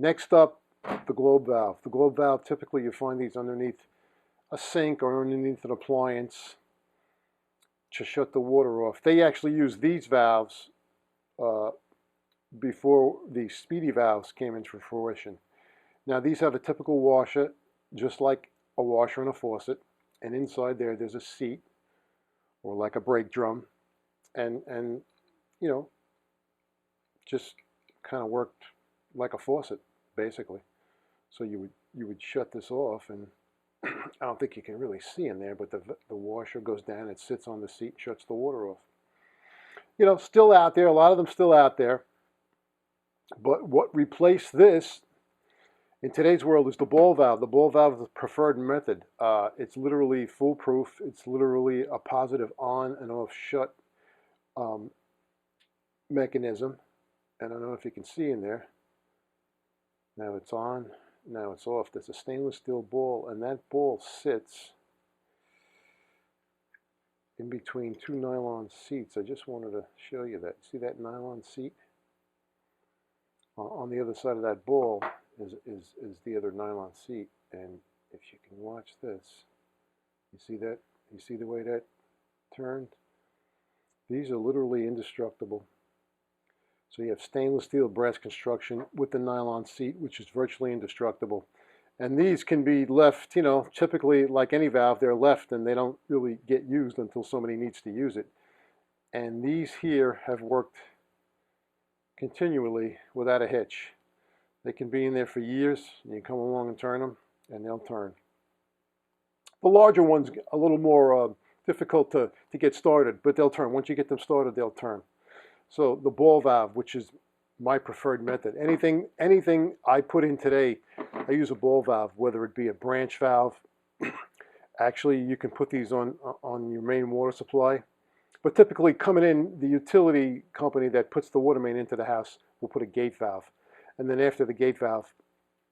Next up, the globe valve. The globe valve, typically you find these underneath a sink or underneath an appliance to shut the water off. They actually use these valves before the speedy valves came into fruition. Now these have a typical washer, just like a washer and a faucet, and inside there's a seat or like a brake drum, and you know, just kind of worked like a faucet basically. So you would shut this off, and I don't think you can really see in there, but the washer goes down, it sits on the seat, shuts the water off. You know, still out there, a lot of them still out there. But what replaced this in today's world is the ball valve. The ball valve is the preferred method. It's literally foolproof. It's literally a positive on and off shut mechanism. And I don't know if you can see in there. Now it's on, now it's off. There's a stainless steel ball, and that ball sits in between two nylon seats. I just wanted to show you that. See that nylon seat? On the other side of that ball is the other nylon seat, and if you can watch this, you see that? You see the way that turned? These are literally indestructible. So you have stainless steel brass construction with the nylon seat, which is virtually indestructible. And these can be left, you know, typically like any valve, they're left and they don't really get used until somebody needs to use it. And these here have worked continually without a hitch. They can be in there for years, and you come along and turn them, and they'll turn. The larger ones a little more difficult to get started, but they'll turn. Once you get them started, they'll turn. So the ball valve, which is my preferred method. Anything I put in today, I use a ball valve, whether it be a branch valve. Actually, you can put these on your main water supply. But typically coming in, the utility company that puts the water main into the house will put a gate valve. And then after the gate valve,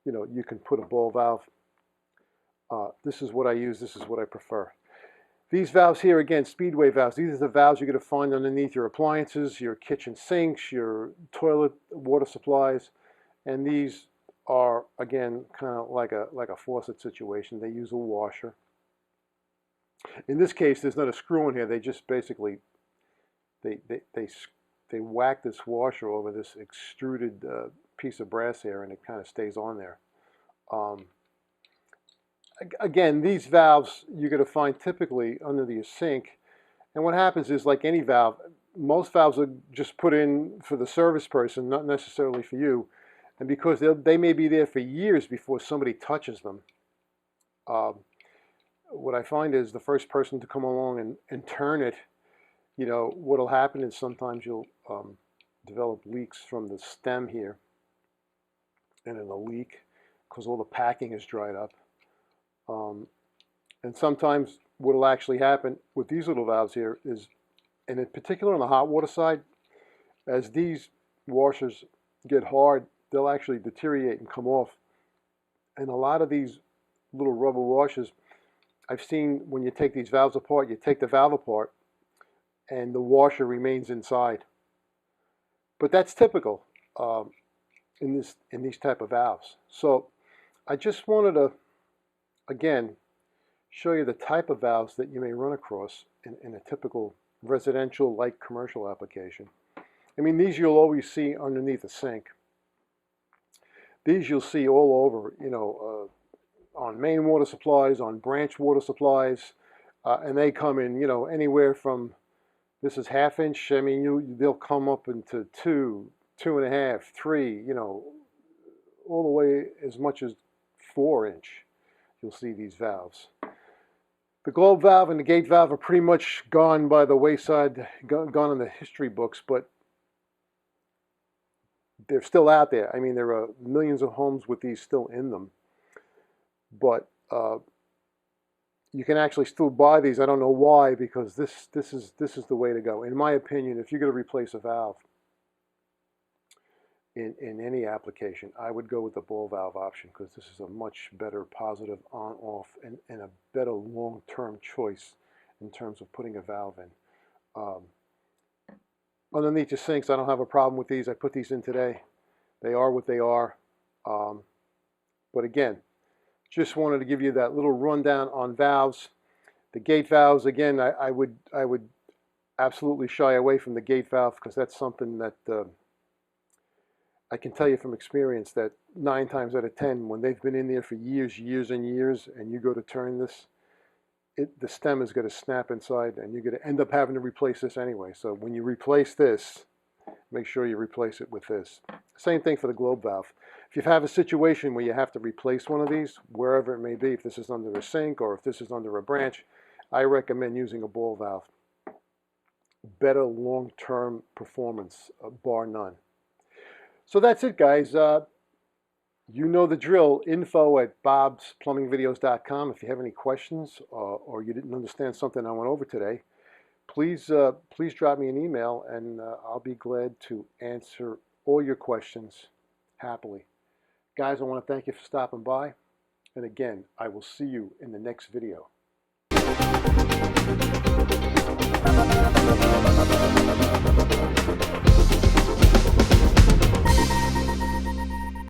you know, you can put a ball valve. This is what I use. This is what I prefer. These valves here, again, speedway valves. These are the valves you're going to find underneath your appliances, your kitchen sinks, your toilet water supplies. And these are, again, kind of like a faucet situation. They use a washer. In this case, there's not a screw in here. They just basically, they whack this washer over this extruded piece of brass here, and it kind of stays on there. Again, these valves you're going to find typically under the sink. And what happens is, like any valve, most valves are just put in for the service person, not necessarily for you. And because they may be there for years before somebody touches them, what I find is the first person to come along and turn it, you know, what'll happen is sometimes you'll develop leaks from the stem here, and it'll leak because all the packing is dried up. And sometimes what'll actually happen with these little valves here is, and in particular on the hot water side, as these washers get hard, they'll actually deteriorate and come off. And a lot of these little rubber washers, I've seen when you take these valves apart, you take the valve apart and the washer remains inside. But that's typical in these type of valves. So I just wanted to, again, show you the type of valves that you may run across in a typical residential, light commercial application. I mean, these you'll always see underneath a sink. These you'll see all over, you know, on main water supplies, on branch water supplies, and they come in, you know, anywhere from, this is 1/2 inch. I mean, they'll come up into 2, 2.5, 3, you know, all the way as much as 4 inch. You'll see these valves. The globe valve and the gate valve are pretty much gone by the wayside, gone in the history books, but they're still out there. I mean, there are millions of homes with these still in them. But you can actually still buy these. I don't know why, because this is the way to go. In my opinion, if you're going to replace a valve in any application, I would go with the ball valve option, because this is a much better positive on-off and a better long-term choice in terms of putting a valve in. Underneath your sinks, I don't have a problem with these. I put these in today. They are what they are. But again, just wanted to give you that little rundown on valves. The gate valves, again, I would absolutely shy away from the gate valve, because that's something that I can tell you from experience that 9 times out of 10, when they've been in there for years and years, and you go to turn this, the stem is going to snap inside, and you're going to end up having to replace this anyway. So when you replace this, make sure you replace it with this. Same thing for the globe valve. If you have a situation where you have to replace one of these, wherever it may be, if this is under a sink or if this is under a branch, I recommend using a ball valve. Better long-term performance, bar none. So that's it, guys. You know the drill. info@bobsplumbingvideos.com. If you have any questions or you didn't understand something I went over today, please drop me an email, and I'll be glad to answer all your questions happily. Guys, I want to thank you for stopping by. And again, I will see you in the next video.